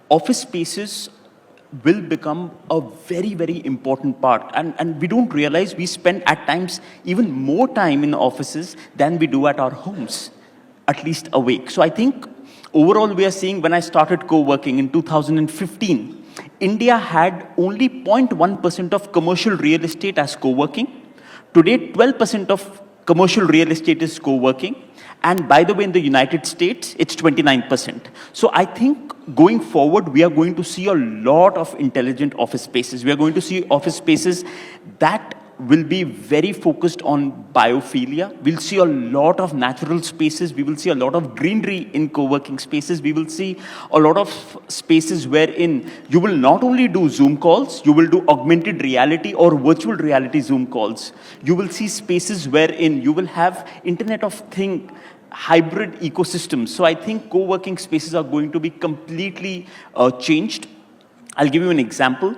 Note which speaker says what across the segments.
Speaker 1: office spaces will become a very, very important part. And we don't realize we spend at times even more time in offices than we do at our homes, at least awake. So I think overall we are seeing, when I started co-working in 2015, India had only 0.1% of commercial real estate as co-working. Today, 12% of commercial real estate is co-working. And by the way, in the United States, it's 29%. So I think going forward, we are going to see a lot of intelligent office spaces. We are going to see office spaces that will be very focused on biophilia. We'll see a lot of natural spaces. We will see a lot of greenery in co-working spaces. We will see a lot of spaces wherein you will not only do Zoom calls, you will do augmented reality or virtual reality Zoom calls. You will see spaces wherein you will have Internet of Things hybrid ecosystems. So I think co-working spaces are going to be completely changed. I'll give you an example.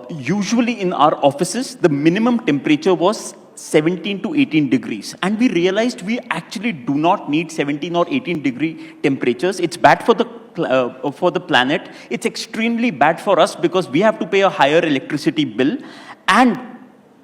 Speaker 1: Usually in our offices, the minimum temperature was 17 to 18 degrees. And we realized we actually do not need 17 or 18 degree temperatures. It's bad for the planet. It's extremely bad for us because we have to pay a higher electricity bill and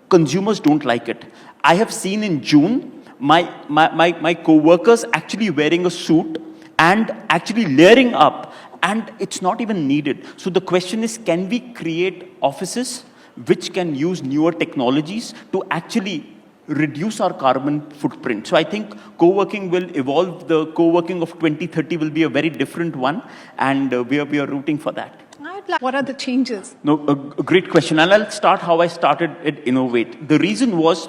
Speaker 1: consumers don't like it. I have seen in June, my co-workers actually wearing a suit and actually layering up, and it's not even needed. So the question is, can we create offices which can use newer technologies to actually reduce our carbon footprint? So I think co-working will evolve. The co-working of 2030 will be a very different one, and we are rooting for that.
Speaker 2: What are the changes?
Speaker 1: No, a great question. And I'll start how I started at Innovate. The reason was,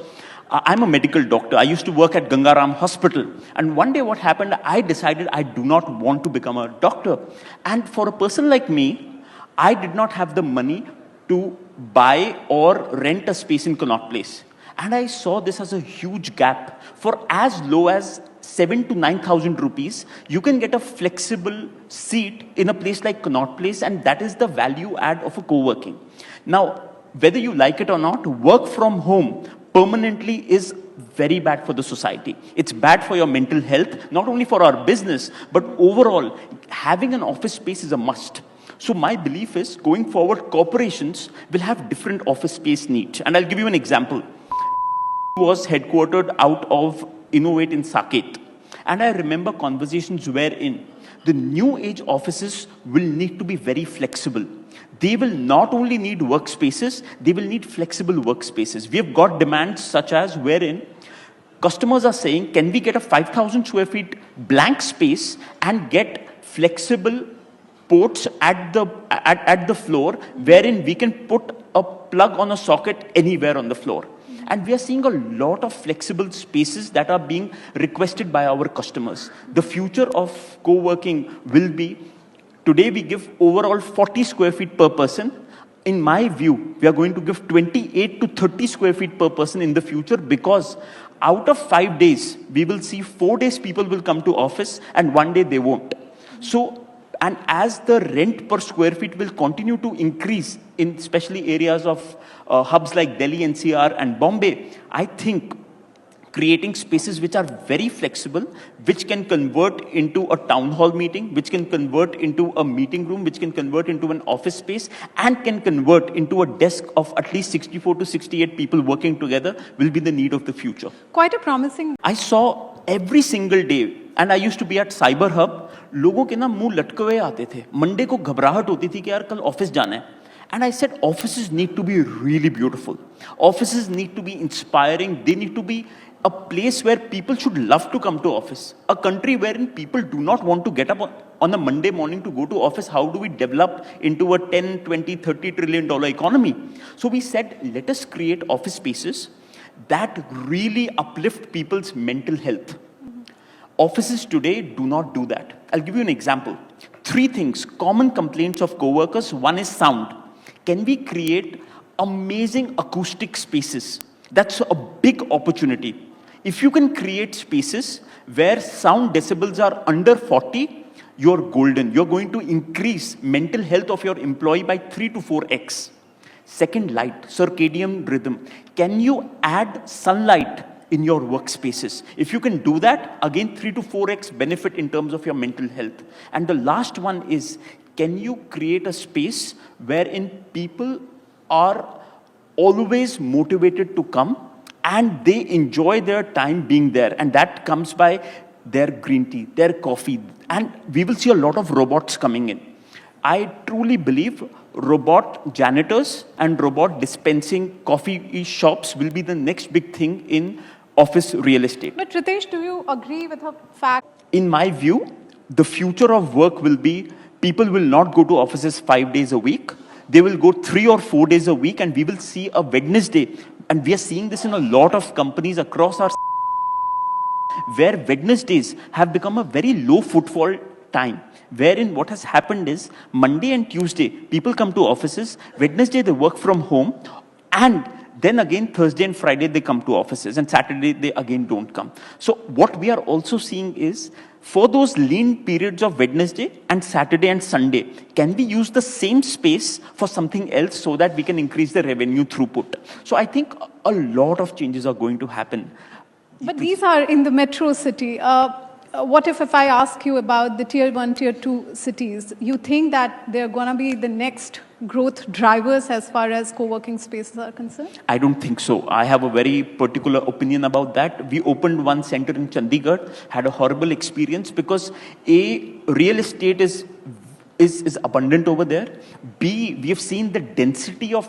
Speaker 1: I'm a medical doctor. I used to work at Gangaram Hospital. And one day what happened, I decided I do not want to become a doctor. And for a person like me, I did not have the money to buy or rent a space in Connaught Place. And I saw this as a huge gap. For as low as 7,000 to 9,000 rupees, you can get a flexible seat in a place like Connaught Place, and that is the value add of a co-working. Now, whether you like it or not, work from home permanently is very bad for the society. It's bad for your mental health, not only for our business, but overall, having an office space is a must. So my belief is, going forward, corporations will have different office space needs. And I'll give you an example. Was headquartered out of Innovate in Saket. And I remember conversations wherein the new age offices will need to be very flexible. They will not only need workspaces, they will need flexible workspaces. We have got demands such as wherein customers are saying, can we get a 5,000 square feet blank space and get flexible ports at the floor wherein we can put a plug on a socket anywhere on the floor. And we are seeing a lot of flexible spaces that are being requested by our customers. The future of co-working will be, today we give overall 40 square feet per person. In my view, we are going to give 28 to 30 square feet per person in the future, because out of 5 days, we will see 4 days people will come to office and 1 day they won't. So, and as the rent per square feet will continue to increase in especially areas of hubs like Delhi, NCR and Bombay, I think creating spaces which are very flexible, which can convert into a town hall meeting, which can convert into a meeting room, which can convert into an office space, and can convert into a desk of at least 64 to 68 people working together will be the need of the future.
Speaker 2: Quite a promising.
Speaker 1: I saw every single day, and I used to be at Cyber Hub, लोगों के ना मुंह लटके हुए आते थे. Monday को घबराहट होती थी कि यार कल ऑफिस जाना है. And I said, offices need to be really beautiful. Offices need to be inspiring. They need to be a place where people should love to come to office. A country wherein people do not want to get up on a Monday morning to go to office. How do we develop into a 10, 20, 30 trillion dollar economy? So we said, let us create office spaces that really uplift people's mental health. Offices today do not do that. I'll give you an example. 3 things, common complaints of coworkers. One is sound. Can we create amazing acoustic spaces? That's a big opportunity. If you can create spaces where sound decibels are under 40, you're golden. You're going to increase mental health of your employee by 3 to 4x. Second, light, circadian rhythm. Can you add sunlight in your workspaces? If you can do that, again 3 to 4x benefit in terms of your mental health. And the last one is, can you create a space wherein people are always motivated to come and they enjoy their time being there, and that comes by their green tea, their coffee, and we will see a lot of robots coming in. I truly believe robot janitors and robot dispensing coffee shops will be the next big thing in office real estate.
Speaker 2: But Ritesh, do you agree with her fact?
Speaker 1: In my view, the future of work will be people will not go to offices 5 days a week. They will go 3 or 4 days a week, and we will see a Wednesday. And we are seeing this in a lot of companies across our where Wednesdays have become a very low footfall time. Wherein what has happened is Monday and Tuesday, people come to offices, Wednesday they work from home, and then again Thursday and Friday they come to offices, and Saturday they again don't come. So what we are also seeing is, for those lean periods of Wednesday and Saturday and Sunday, can we use the same space for something else so that we can increase the revenue throughput? So I think a lot of changes are going to happen.
Speaker 2: But these are in the metro city. What if I ask you about the tier 1, tier 2 cities? You think that they're going to be the next growth drivers as far as co-working spaces are concerned?
Speaker 1: I don't think so. I have a very particular opinion about that. We opened one center in Chandigarh, had a horrible experience because A, real estate is abundant over there. B, we have seen the density of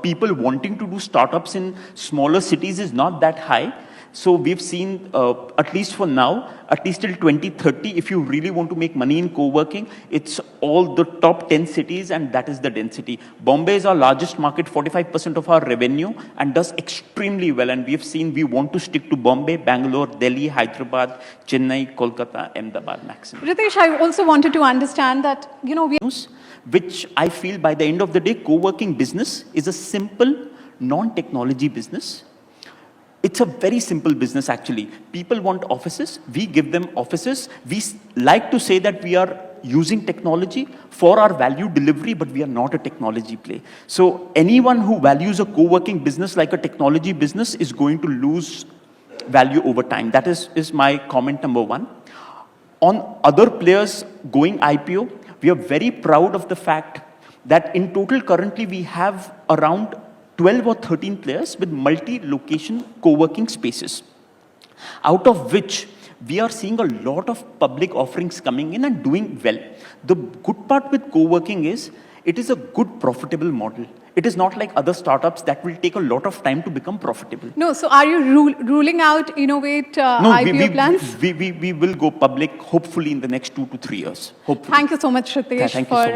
Speaker 1: people wanting to do startups in smaller cities is not that high. So we've seen, at least for now, at least till 2030, if you really want to make money in co-working, it's all the top 10 cities, and that is the density. Bombay is our largest market, 45% of our revenue, and does extremely well. And we've seen we want to stick to Bombay, Bangalore, Delhi, Hyderabad, Chennai, Kolkata, Ahmedabad maximum.
Speaker 2: Ritesh, I also wanted to understand that,
Speaker 1: Which I feel by the end of the day, co-working business is a simple, non-technology business. It's a very simple business, actually. People want offices. We give them offices. We like to say that we are using technology for our value delivery, but we are not a technology play. So anyone who values a co-working business like a technology business is going to lose value over time. That is my comment number one. On other players going IPO, we are very proud of the fact that in total currently we have around 12 or 13 players with multi-location co-working spaces, out of which we are seeing a lot of public offerings coming in and doing well. The good part with co-working is it is a good profitable model. It is not like other startups that will take a lot of time to become profitable.
Speaker 2: No, so are you ruling out Innovate IPO plans?
Speaker 1: We will go public hopefully in the next 2 to 3 years. Hopefully.
Speaker 2: Thank you so much, Ritesh,
Speaker 1: Thank you so much.